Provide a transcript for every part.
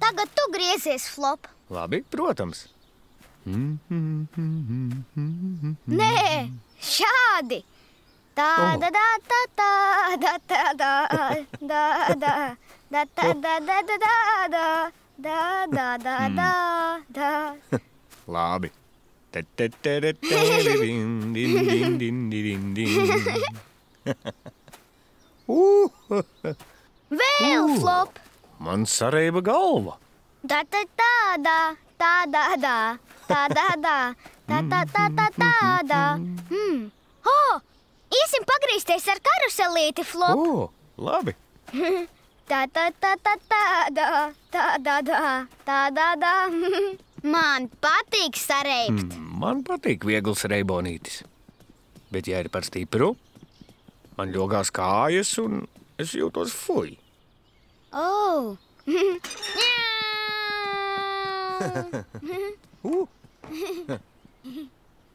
Tagad tu griezies, Flop. Labi, protams. Nē, šādi. Labi. Vēl, Flop. Man sareiba galva. Iesim pagrīzties ar karuselīti, Flop. Labi. Man patīk sareibt. Man patīk viegls reibonītis. Bet, ja ir par stipru, man ļogās kājas un es jūtos fuj. Oh.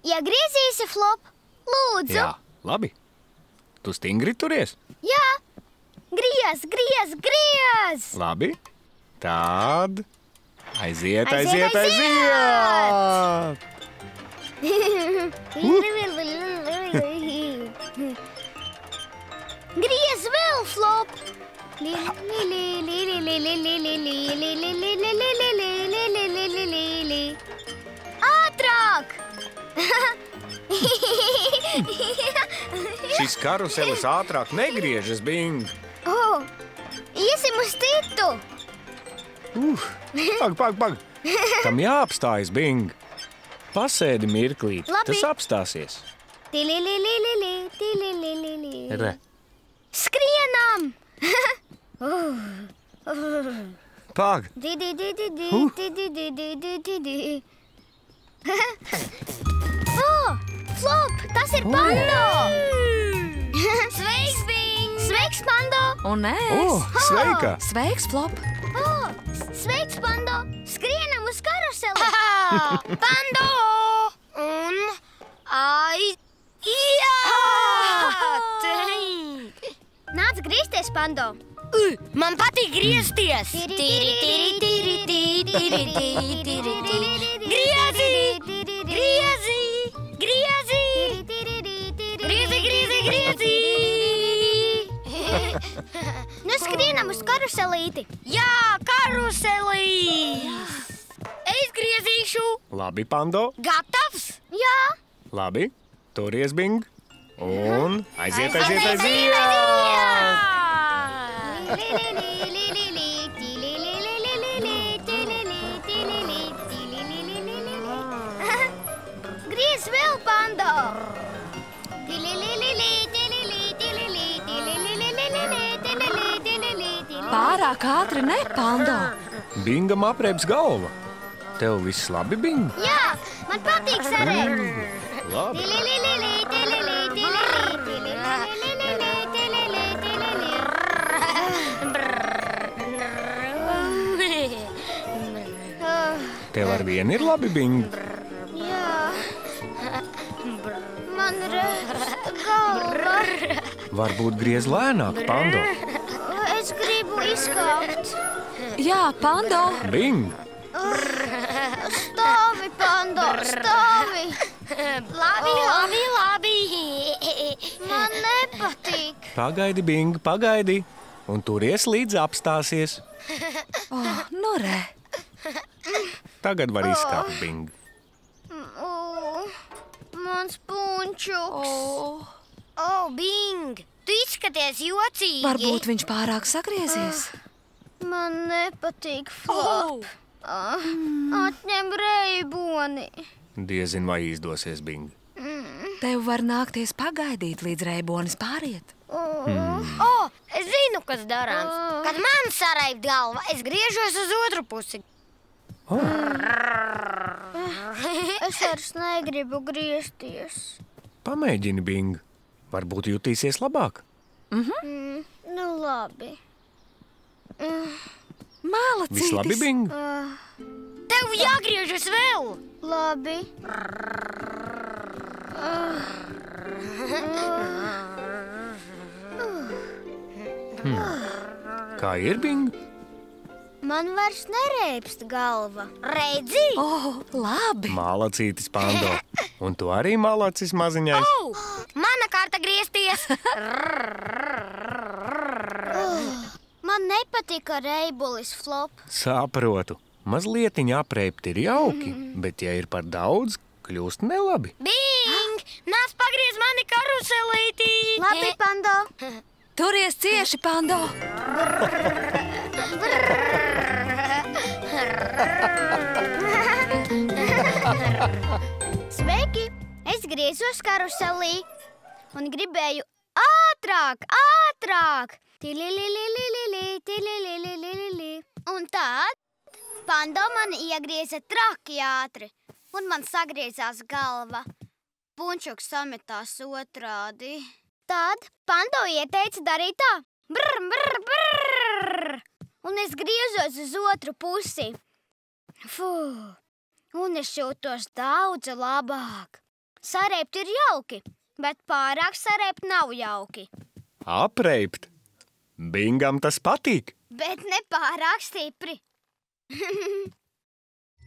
Ja griezīsi, Flop, lūdzu. Jā, labi. Tu stingri turies? Jā. Griez. Labi. Tad aiziet. Griez vēl, Flop. Ātrāk! Šis karuselis ātrāk negriežas, Bing. Iesim uz citu. Pag. Tam jāapstājas, Bing. Pasēdi mirklīt, Labi. tas apstāsies. Re. Skrienam! Pag. Flop, tas ir Pando! Sveiks, Bing! Sveiks, Pando! Un es! Sveika! Sveiks, Flop! Sveiks, Pando! Skrienam uz karuseli! Pando! Un Nāc griezties, Pando! Man patīk griezties! Griezi! Nu skrienam uz karuselīti! Jā, karuselīs! Es griezīšu! Labi, Pando. Gatavs? Jā! Labi. Turies, Bing. Un aiziet! Griez vēl, Pando! Pārāk ātri ne, Pando! Bingam apreibs galva. Tev viss labi, Bing? Jā, man patīk sareibt! Labi. Tev ar vienu ir labi, Bing? Jā, man rēst galva. Varbūt griez lēnāk, Pando. Es gribu izkāpt. Jā, Pando! Bing! Stāvi, Pando, stāvi! Labi! Man nepatīk. Pagaidi, Bing, pagaidi. Un turies līdz apstāsies. Nu re! Tagad var izkāpt, Bing. Mans punčuks. Bing! Tu izskaties jocīgi! Varbūt viņš pārāk sagriezies. Man nepatīk, Flop. Atņem reiboni. Diezin vai izdosies, Bing. Tev var nākties pagaidīt, līdz reibonis pāriet. Es zinu, kas darāms. Kad man saraibt galva, es griežos uz otru pusi. Es vairs negribu griezties. Pamēģini, Bing. Varbūt jutīsies labāk. Nu labi. Mālacītis! Viss labi, Bing? Tev jāgriežas vēl! Labi. Kā ir, Bing? Man vairs nereibst galva. Redzi? Labi. Malacītis, Pando. Un tu arī malacis maziņais? Mana kārta griezties. Man nepatika reibulis, Flop. Saprotu. Mazlietiņa apreipt ir jauki, bet ja ir par daudz, kļūst nelabi. Bing! Nāc pagriez mani karuselītī! Labi, Pando. Turies cieši, Pando. Sveiki! Es griezos karuselī un gribēju ātrāk! Tilililililili, tililililili. Un tad Pando man iegrieza traki ātri, un man sagriezās galva. Punčuks sametās otrādi. Tad Pando ieteica darīt tā. Brr, brr, brr. Un es griezos uz otru pusi. Un es jūtos daudz labāk. Sarēpt ir jauki, bet pārāk sarēpt nav jauki. Apreipt? Bingam tas patīk. Bet ne pārāk stipri.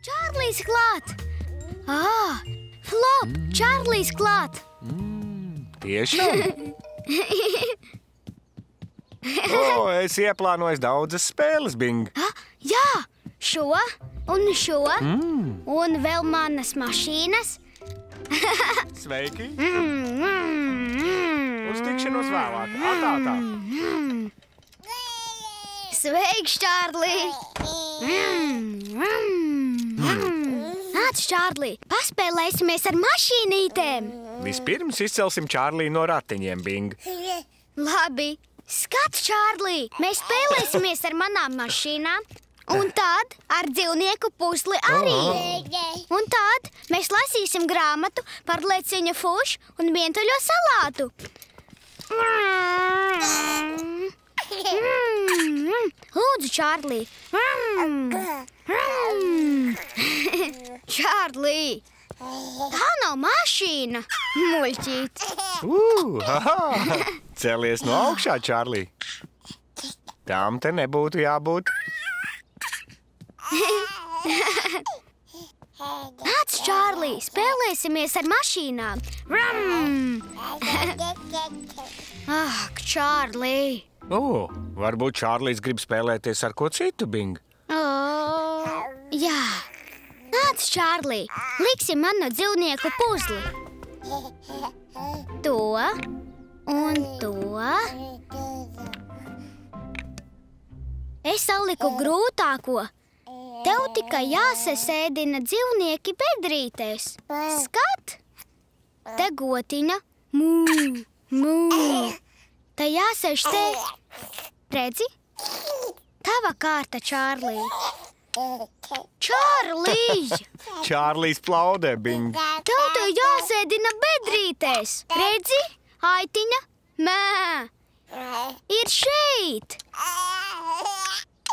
Čārlijs klāt! Flop, Čārlijs klāt! Tiešām? Es ieplānoju daudzas spēles, Bing. Jā, šo un šo. Un vēl manas mašīnas. Sveiki! Uz tikšanos vēlāk. Tā. Sveiks, Čārlī! Nāc, Čārlī, paspēlēsimies ar mašīnītēm. Vispirms izcelsim Čārlī no ratiņiem, Bing. Labi, skats, Čārlī, mēs spēlēsimies ar manām mašīnām. Un tad ar dzīvnieku pusli arī. Un tad mēs lasīsim grāmatu par leciņa fušu un vientuļo salātu. Lūdzu, Čārlī. Čārlī, tā nav mašīna, muļķīt. Celies no augšā, Čārlī. Tām te nebūtu jābūt. Nāc, Čārlī, spēlēsimies ar mašīnām. Ak, Čārlī. Varbūt Čārlīs grib spēlēties ar ko citu, Bing. Jā. Nāc, Čārlī, liksim manu dzīvnieku puzli. To un to. Es saliku grūtāko. Tev tikai jāsasēdina dzīvnieki bedrītēs. Skat! Te gotiņa. Mū, mū. Te jāsēž te. Redzi? Tava kārta, Čārlī. Čārlī! Čārlīs plaudē, Bing. Tev te jāsēdina bedrītēs. Redzi? Aitiņa. Mē. Ir šeit.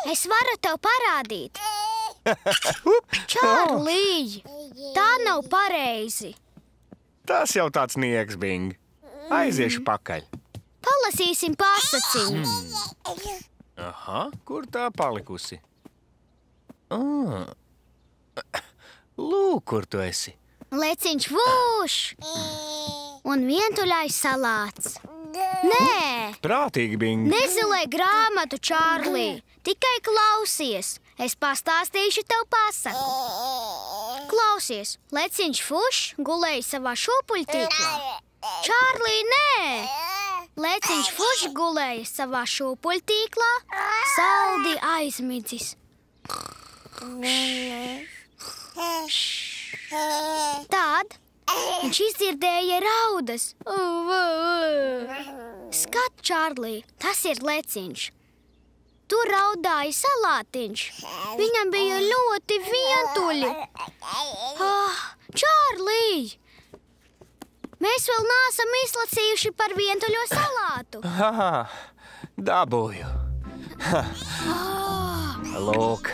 Es varu tev parādīt. Čārlī, tā nav pareizi. Tas jau tāds nieks, Bing. Aiziešu pakaļ. Palasīsim pasaciņu. Kur tā palikusi? Lūk, kur tu esi. Leciņš vūš un vientuļais salāts. Nē, Prātīgi, Bing. nezilē grāmatu, Čārlī. Tikai klausies. Es pastāstīšu tev pasaku. Klausies, Leciņš fuš gulēja savā šūpuļtīklā. Čārlī, nē! Leciņš fuš gulēja savā šūpuļtīklā, saldi aizmidzis. Tad viņš izdzirdēja raudas. Skat, Čārlī, tas ir Leciņš. Tur raudāja salātiņš. Viņam bija ļoti vientuļi. Čārlī! Mēs vēl neesam izlasījuši par vientuļo salātu. Dabūju. Lūk.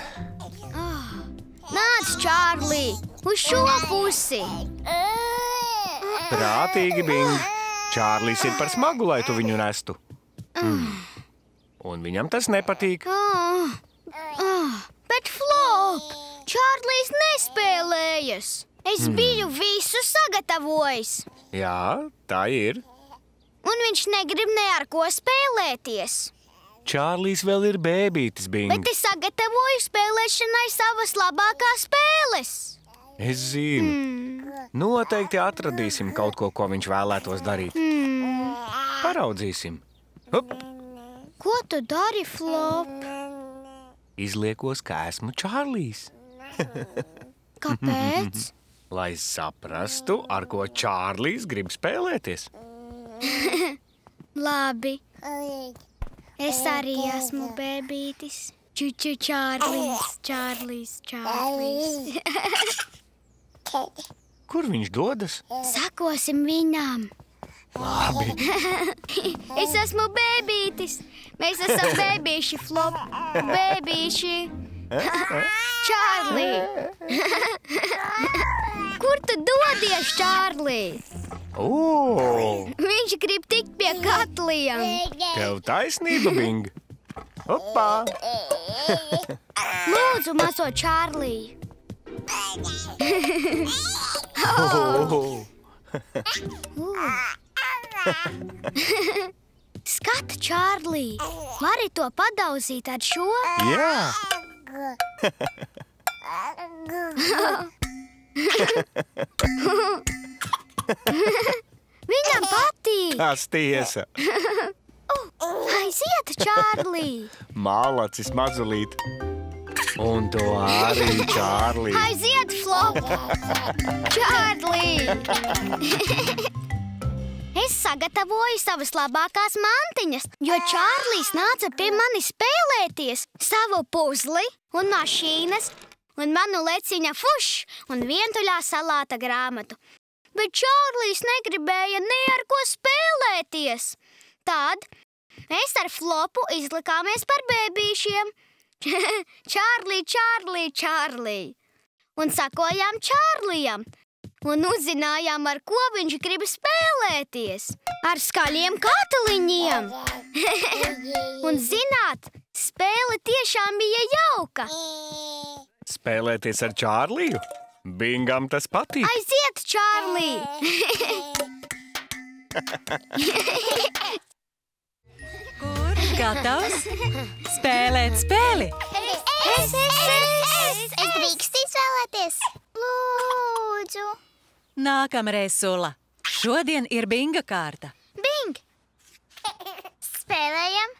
Nāc, Čārlī, uz šo pusi. Prātīgi, Bing. Čārlis ir par smagu, lai tu viņu nestu. Un viņam tas nepatīk. Bet Flop, Čārlijs nespēlējas. Es biju visu sagatavojis. Jā, tā ir. Un viņš negrib ne ar ko spēlēties. Čārlijs vēl ir bēbītis, Bing. Bet es sagatavoju spēlēšanai savas labākās spēles. Es zinu. Noteikti atradīsim kaut ko, ko viņš vēlētos darīt. Paraudzīsim. Hop. Ko tu dari, Flop? Izliekos, ka esmu Čārlijs. Kāpēc? Lai saprastu, ar ko Čārlijs grib spēlēties. Labi. Es arī esmu bēbītis. Čārlijs, Čārlijs, Čārlijs. Kur viņš dodas? Sakosim viņam. Labi. Es esmu bēbītis. Mēs esam bēbīši, Flop. Bēbīši. Čārlī. Kur tu dodies, Čārlī? Viņš grib tikt pie katliem. Tev taisnība, Bing. Hopā. Lūdzu, mazo Čārlī. Skata, Čārlī. Vari to padauzīt ar šo? Jā. Viņam patīk. Tas tiesa. Aiziet, Čārlī. Mālacis mazulīt. Un to arī, Čārlī. Aiziet, Flop. Čārlī. Es sagatavoju savas labākās mantiņas, jo Čārlijs nāca pie manis spēlēties savu puzli un mašīnas un manu leciņa fuš un vientuļā salāta grāmatu. Bet Čārlijs negribēja ne ar ko spēlēties. Tad mēs ar Flopu izlikāmies par bēbīšiem. Čārlī, Čārlī, Čārlī. Un sakojām Čārlijam. Un uzzinājām, ar ko viņš grib spēlēties. Ar skaļiem kataliņiem. Un zināt, spēle tiešām bija jauka. Spēlēties ar Čārliju? Bingam tas patīk. Aiziet, Čārlī! Kurš gatavs spēlēt spēli? Es drīkstu izvēlēties? Lūdzu. Nākamreiz, Sula. Šodien ir Binga kārta. Bing! Spēlējam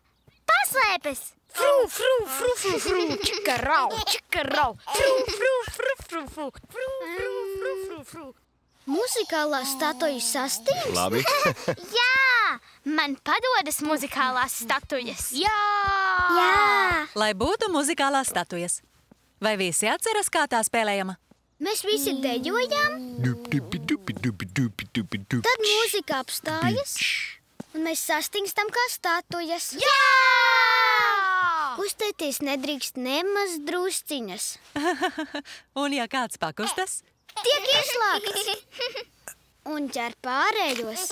paslēpes! Fru, fru, fru, fru, fru, čikarau, čikarau, fru, fru, fru, fru, fru, fru, fru, fru, fru, fru. Muzikālās statujas sastīgs? Labi. Jā! Man padodas muzikālās statujas. Jā! Lai būtu muzikālās statujas. Vai visi atceras, kā tā spēlējama? Mēs visi dejojam, tad mūzika apstājas, un mēs sastingstam kā statujas. Jā! Kustēties nedrīkst nemaz drusciņas. Un ja kāds pakustas? Tiek ieslāgts. Un ķer pārējos.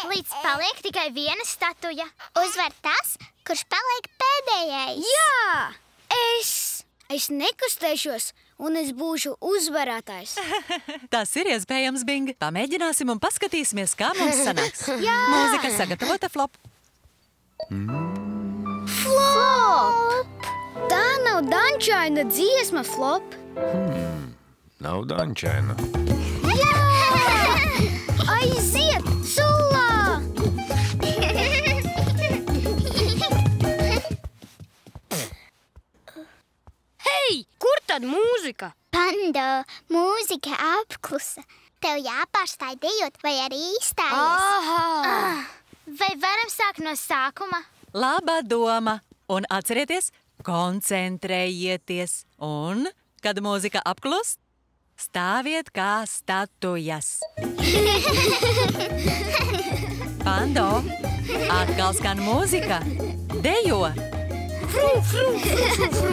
Līdz paliek tikai viena statuja. Uzvar tas, kurš paliek pēdējais. Jā! Es nekustēšos, un es būšu uzvarētājs. Tas ir iespējams, Bing. Pamēģināsim un paskatīsimies, kā mums sanāks. Mūzika sagatavota, Flop. Flop! Tā nav dančaina dziesma, Flop. Nav dančaina. Jā! Aiziet, Sula! Hei, kur tad mūzika? Pando, mūzika apklusa. Tev jāpārstāj dejot vai arī izstājies. Vai varam sākt no sākuma? Laba doma. Un atcerieties, koncentrējieties. Un, kad mūzika apklust, stāviet kā statujas. Pando, atkal skan mūzika. Dejo! Fru, fru, fru, fru, fru.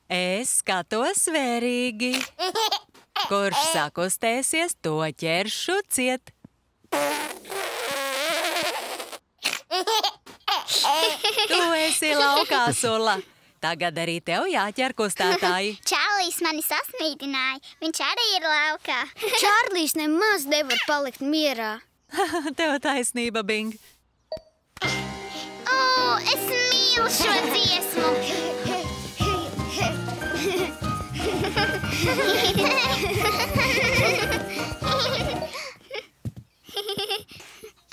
Es skatos svērīgi. Kurš sakustēsies, to ķeršu ciet. Tu esi laukā, Sula. Tagad arī tev jāķer kustētāji. Čārlijs mani sasmīdināja. Viņš arī ir laukā. Čārlijs nemaz nevar palikt mierā. Tev taisnība, Bing. Es mīlu šo dziesmu.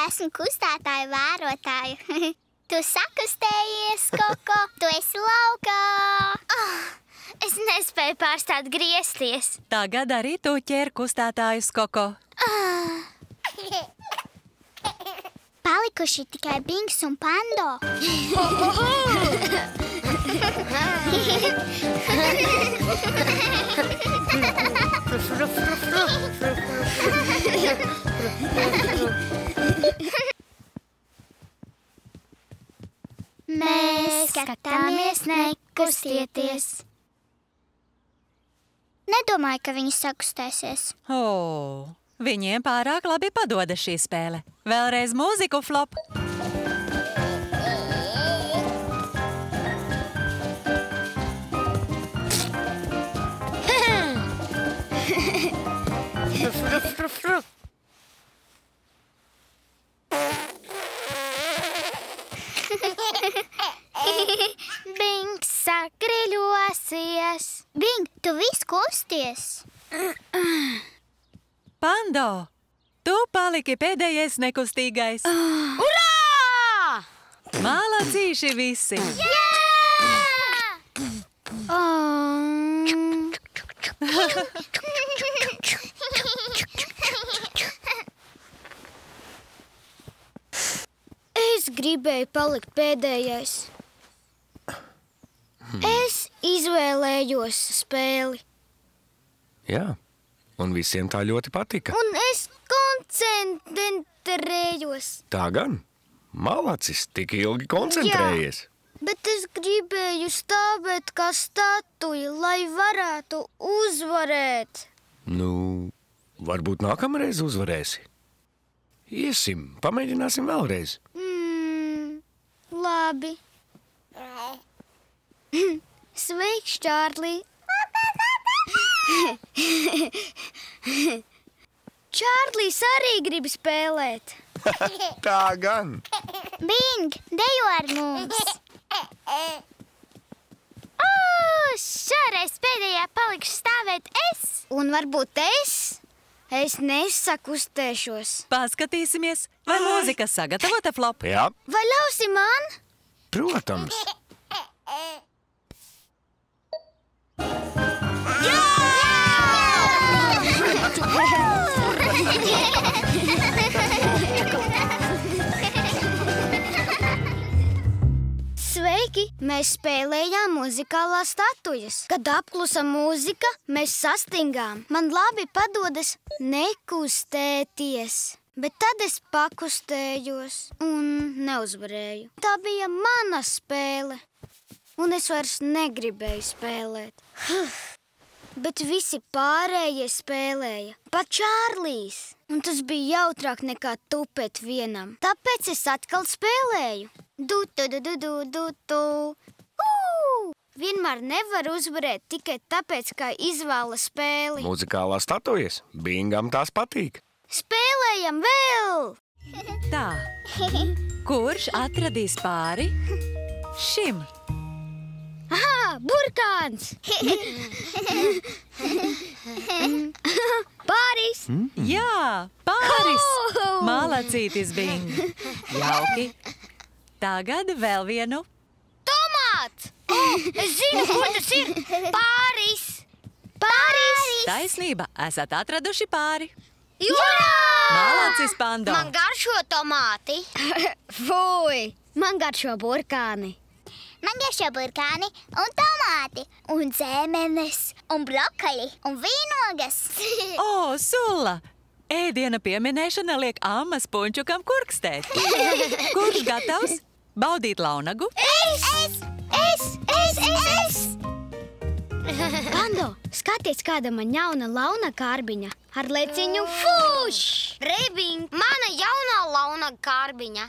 Esmu kustētāju vērotāju. Tu sakustējies, Koko. Tu esi laukā. Es nespēju pārstāt griezties. Tagad arī tu ķer kustētājus, Koko. Palikuši tikai Bings un Pando. Mēs skatāmies, nekustieties. Nedomāju, ka viņi sakustēsies. Viņiem pārāk labi padodas šī spēle. Vēlreiz mūziku, Flop. Bing, sagriļosies. Bing, tu viss kusties. Pando, tu paliki pēdējais nekustīgais. Urā! Malacīši visi. Es gribēju palikt pēdējais. Es izvēlējos spēli. Jā, un visiem tā ļoti patika. Un es koncentrējos. Tā gan. Malacis, tik ilgi koncentrējies. Bet es gribēju stāvēt kā statuja, lai varētu uzvarēt. Nu, varbūt nākamreiz uzvarēsi. Iesim, pamēģināsim vēlreiz. Labi. Sveiks, Čārlī. Čārlīs arī grib spēlēt. Tā gan. Bing, dejo ar mums. Šoreiz pēdējā palikšu stāvēt es. Un varbūt es nesakustēšos. Paskatīsimies, vai mūzika sagatavota, Flop. Jā, Vai ļausi man? protams. Sveiki! Mēs spēlējām muzikālās statujas. Kad apklusa mūzika, mēs sastingām. Man labi padodas nekustēties. Bet tad es pakustējos un neuzvarēju. Tā bija mana spēle. Un es vairs negribēju spēlēt. Bet visi pārējie spēlēja. Pat Čārlīs. Un tas bija jautrāk nekā tupēt vienam. Tāpēc es atkal spēlēju. Vienmēr nevar uzvarēt tikai tāpēc, ka izvēla spēli. Muzikālās statujas. Bingam tās patīk. Spēlējam vēl! Tā, kurš atradīs pāri šim? Aha, burkāns! Pāris! Jā, pāris! Malacītis, Bing! Jauki! Tagad vēl vienu. Tomāts! Es zinu, kur tas ir! Pāris! Pāris! Taisnība, esat atraduši pāri. Jurā! Malacis, Pando! Man garšo tomāti! Fui! Man garšo burkāni! Man garšo burkāni un tomāti un zēmenes un brokoli un vīnogas. Sula! Ēdiena pieminēšana liek Ammas Punčukam kurkstēt. Kurš gatavs baudīt launagu? Es! Pando, skaties, kāda man jauna launa kārbiņa ar leciņu fuš! Reibing, mana jaunā launa kārbiņa.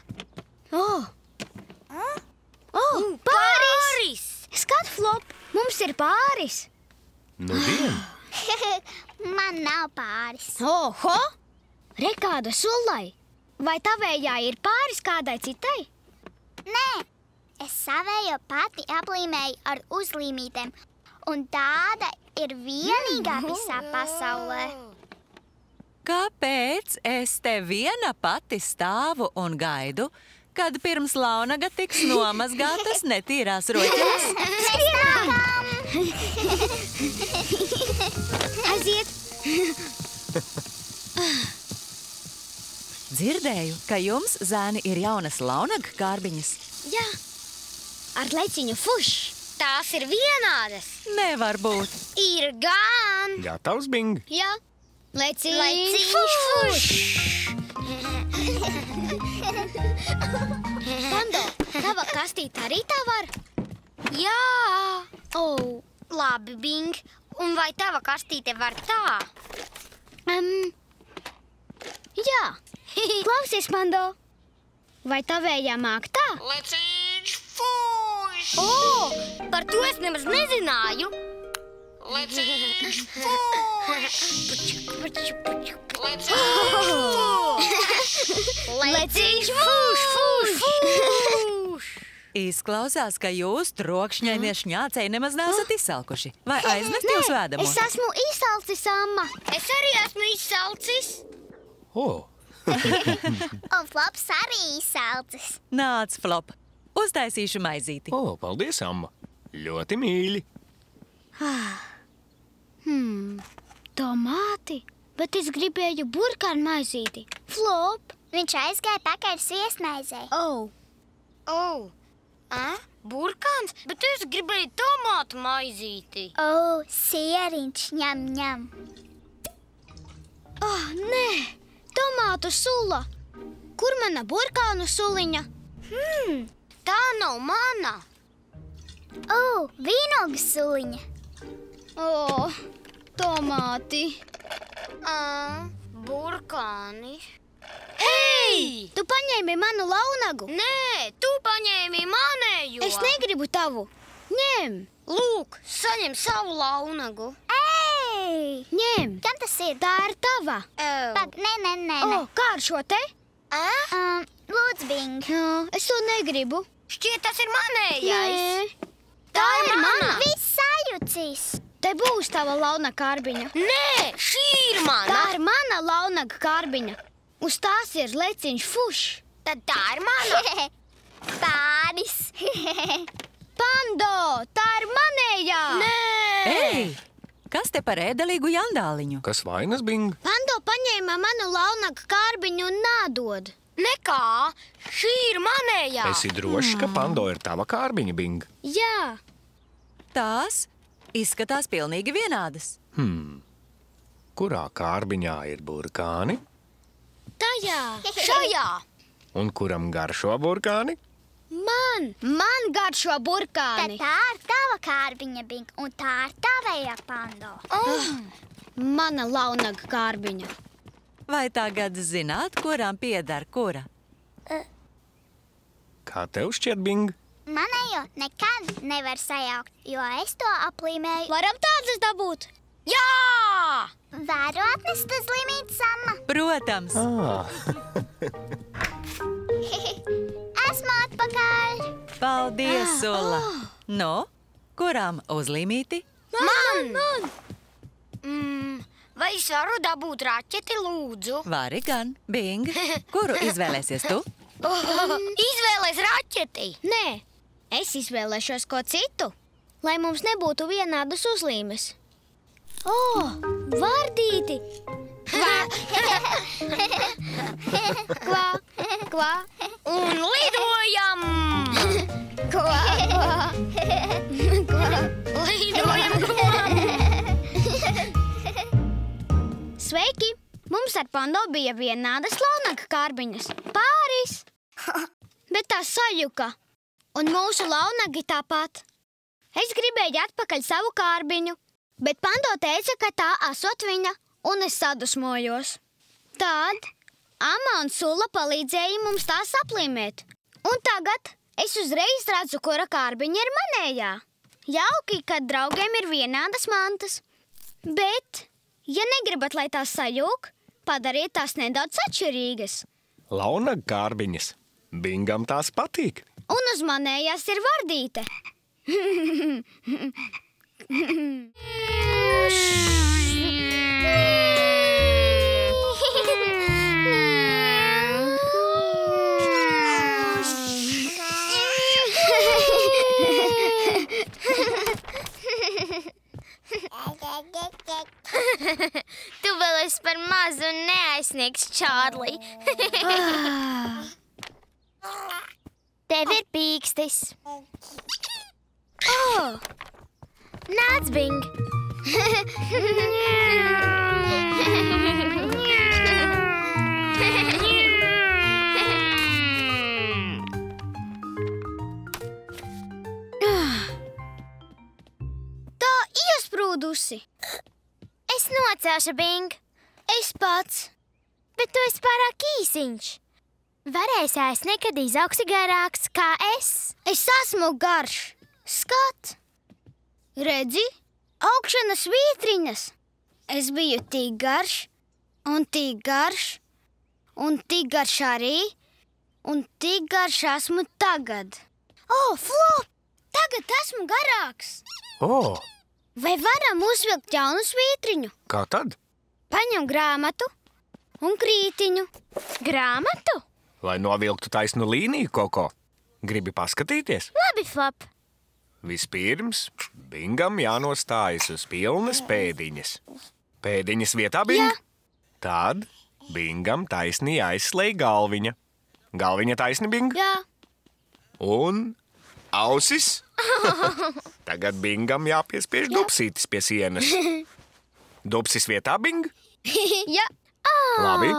Pāris! Skat, Flop, mums ir pāris! Nu, dien! Man nav pāris. Oho! Re kāda sulai! Vai tavējā ir pāris kādai citai? Nē, es savējo pati aplīmēju ar uzlīmītēm, un tāda ir vienīgā visā pasaulē. Kāpēc es te viena pati stāvu un gaidu, kad pirms launaga tiks nomazgātas netīrās roķenes? Aiziet! Dzirdēju, ka jums, zēni, ir jaunas launaga kārbiņas. Jā, ar leciņu fuš! Tās ir vienādas. Nevar būt. Ir gan. Gatavs, Bing? Jā, leciņš Leciņš fuš! Pando, tava kastīte arī tā var? Jā. Labi, Bing. Un vai tava kastīte var tā? Jā. Klausies, Pando. Vai tavējā māk tā? Leciņš fuš! Par to es nemaz nezināju. Leciņš fuš! Leciņš fuš! Izklausās, ka jūs trokšņainie šņācēji nemaz neesat izsalkuši. Vai aiznest jūs vēdamo? Es esmu izsalcis, Amma. Es arī esmu izsalcis. Un Flops arī izsalcis. Nāc, Flop. Uztaisīšu maizīti. Paldies, Amma. Ļoti mīļi. Tomāti, bet es gribēju burkānu maizīti. Flop. Viņš aizgāja pakaļ sviestmaizei. Burkāns, bet es gribēju tomātu maizīti. Sieriņš, ņem, ņem. Nē, tomātu sula. Kur mana burkānu suliņa? Tā nav mana. Vīnogu suliņa. Tomāti. Burkāni. Hei! Tu paņēmi manu launagu? Nē, tu paņēmi manējo. Es negribu tavu. Ņem! Lūk, saņem savu launagu. Ei! Ņem! Kam tas ir? Tā ir tava. Nē. Kā ar šo te? Lūdzu, Bing. Es to negribu. Šķiet, tas ir manējais. Nē. Tā ir mana. Viss sajucis. Te būs tava launaga kārbiņa. Nē, šī ir mana. Tā ir mana launaga kārbiņa. Uz tās ir leciņš fuš. Tad tā ir mana. Pāris. Pando, tā ir manējā. Ei! Kas te par ēdelīgu jandāliņu? Kas vainas, Bing? Pando paņēma manu launaga kārbiņu un nādod. Nekā, šī ir manējā. Esi drošs, ka Pando ir tava kārbiņa, Bing? Jā. Tās izskatās pilnīgi vienādas. Kurā kārbiņā ir burkāni? Tajā. Šajā. Un kuram garšo burkāni? Man garšo Tad burkāni. tā ir tava kārbiņa, Bing, un tā ir tavējā, Pando. Mana launaga kārbiņa. Vai tagad zināt, kuram pieder kura? Kā tev šķiet, Bing? Manējo nekad nevar sajaukt, jo es to aplīmēju. Varam tādas dabūt? Jā! Varu atnest uz limītas, Amma? Protams. Esmu atpakaļ. Paldies, Sula. Nu, kuram uzlīmīti? Man! Vai es varu dabūt raķeti, lūdzu? Vari gan. Bing, kuru izvēlēsies tu? Izvēlēs raķeti. Nē, es izvēlēšos ko citu, lai mums nebūtu vienādas uzlīmes. Vārdīti! Kvā, kvā, Un lidojam! kvā, kvā. Lidojam! Sveiki! Mums ar Pando bija vienādas launaga kārbiņas. Pāris! Bet tās sajuka. Un mūsu launagi tāpat. Es gribēju atpakaļ savu kārbiņu, bet Pando teica, ka tā esot viņa, un es sadusmojos. Tad Amma un Sula palīdzēja mums tās aplīmēt. Un tagad es uzreiz redzu, kura kārbiņa ir manējā. Jauki, kad draugiem ir vienādas mantas. Bet, ja negribat, lai tās sajūg, padariet tās nedaudz atšķirīgas. Launaga kārbiņas. Bingam tās patīk. Un uz manējās ir vardīte. Tu vēl esi par mazu un neaizsniegs Čārlī. Tev ir pīkstis. Nāc, Bing. Tā iesprūdusi. Es nocelšu, Bing. Es pats. Bet tu esi pārāk īsiņš. Varēsi aizsniegt, kad izauksi garāks kā es. Es esmu garš. Skat! Redzi, augšanas vītriņas. Es biju tik garš, un tik garš, un tik garš arī, un tik garš esmu tagad. Flop! Tagad esmu garāks. Vai varam uzvilkt jaunu svītriņu? Kā tad? Paņem grāmatu un krītiņu. Grāmatu? Lai novilktu taisnu līniju, Koko. Gribi paskatīties? Labi, Flop. Vispirms Bingam jānostājas uz pilnas pēdiņas. Pēdiņas vietā, Bing? Jā. Tad Bingam taisni jāizslēj galviņa. Galviņa taisni, Bing? Jā. Un ausis? Tagad Bingam jāpiespiež dubsītis pie sienas. Dubsis vietā, Bing? Jā. Labi.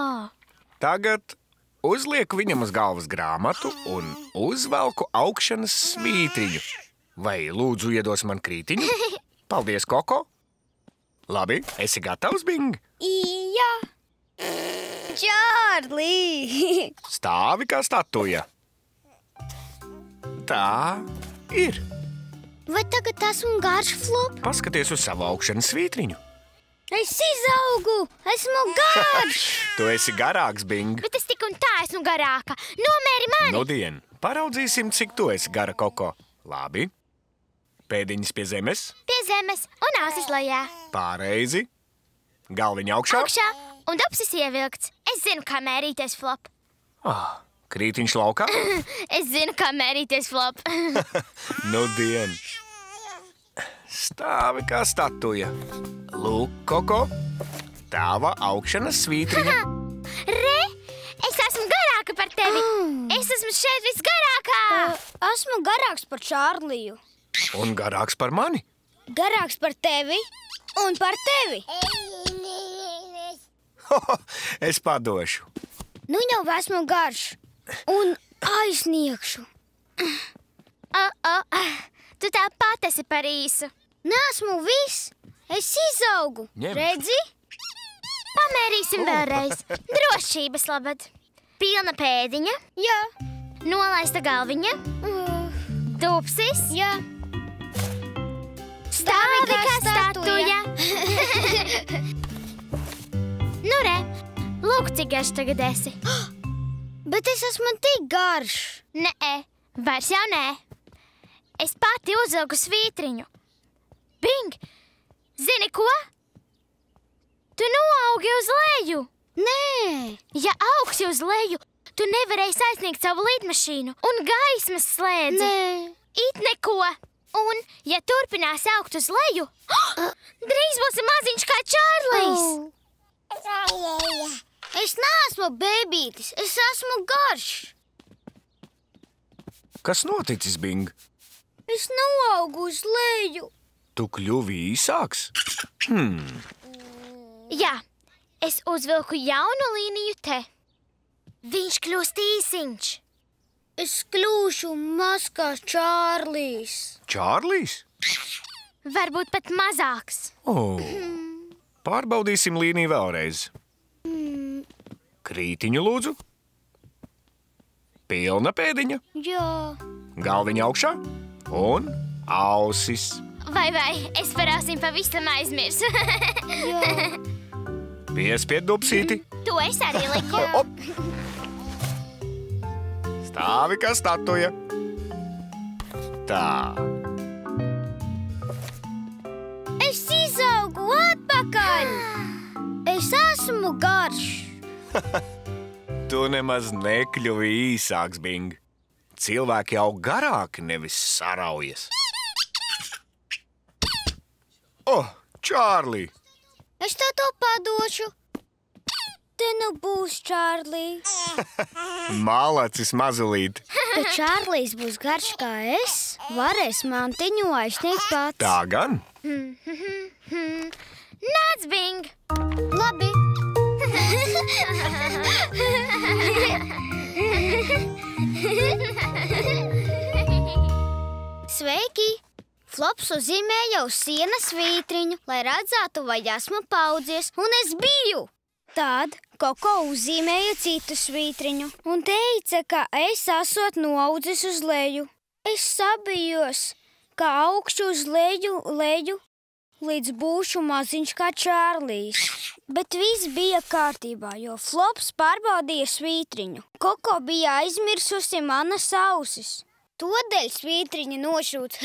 Tagad uzlieku viņam uz galvas grāmatu un uzvelku augšanas svītriņu. Vai lūdzu iedos man krītiņu? Paldies, Koko. Labi, esi gatavs, Bing? Jā. Čārlī! Stāvi kā statuja. Tā ir. Vai tagad esmu garš, Flop? Paskaties uz savu augšanas svītriņu. Es izaugu! Esmu garš! Tu esi garāks, Bing. Bet es tik un tā esmu garāka. Nomēri mani! Nudien, paraudzīsim, cik tu esi gara, Koko. Labi. Pēdiņas pie zemes. Pie zemes un ausis lejā. Pareizi. Galviņa augšā. Augšā un dubsis ievilkts. Es zinu, kā mērīties, Flop. Krītiņš laukā. Es zinu, kā mērīties, Flop. Nudien. Stāvi kā statuja. Lūk, Koko, tava augšanas svītriņa. Re, es esmu garāka par tevi. Es esmu šeit visgarākā. Esmu garāks par Čārliju. Un garāks par mani. Garāks par tevi un par tevi. Es padošu. Nu jau esmu garš un aizsniegšu. Tu tāpat esi par īsu. Nesmu viss. Es izaugu. Ņem. Redzi? Pamērīsim vēlreiz. Drošības labad. Pilna pēdiņa. Jā. Nolaista galviņa. Dubsis. Jā. Stāvi kā statuja. Nu re, lūk, cik garš tagad esi. Bet es esmu tik garš. Nē, vairs jau nē. Es pati uzvilku svītriņu. Bing, zini ko? Tu noaugi uz leju. Nē. Ja augsi uz leju, tu nevarēsi aizsniegt savu lidmašīnu un gaismas slēdzi. Nē. It neko. Un, ja turpinās augt uz leju, drīz būsi maziņš kā Čārlijs. Es neesmu bēbītis. Es esmu garš. Kas noticis, Bing? Es noaugu uz leju. Tu kļuvi īsāks? Jā, es uzvilku jaunu līniju te. Viņš kļūst īsiņš. Es kļūšu mazs kā Čārlijs. Čārlijs? Varbūt pat mazāks. Pārbaudīsim līniju vēlreiz. Krītiņu lūdzu. Pilna pēdiņa. Jā. Galviņa augšā. Un ausis. Vai, es par ausīm pavisam aizmirsu. Piespied dubsīti. To es arī liku. Op! Stāvi kā statuja. Tā. Es izaugu atpakaļ. Es esmu garš. Tu nemaz nekļuvi īsāks, Bing. Cilvēki aug garāki, nevis saraujas. Čārlī! Es tev to padošu. Te nu būs Čārlī. Malacis mazulīt. Kad Čārlīs būs garš kā es, varēs mantiņu aizsniegt pats. Tā gan? Nāc, Bing! Labi. Sveiki! Flops uzzīmēja uz sienas svītriņu, lai redzētu, vai esmu paudzies, un es biju. Tad Koko uzzīmēja citu svītriņu un teica, ka es esot noaudzis uz leju. Es sabijos, ka augšu uz leju, līdz būšu maziņš kā Čārlīs. Bet viss bija kārtībā, jo Flops pārbaudīja svītriņu. Koko bija aizmirsusi manas ausis. Todēļ svītriņa nošūts.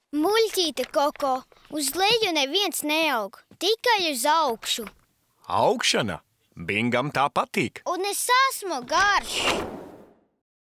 Muļķīte, Koko, uz leju neviens neaug, tikai uz augšu. Augšana? Bingam tā patīk. Un es esmu garš.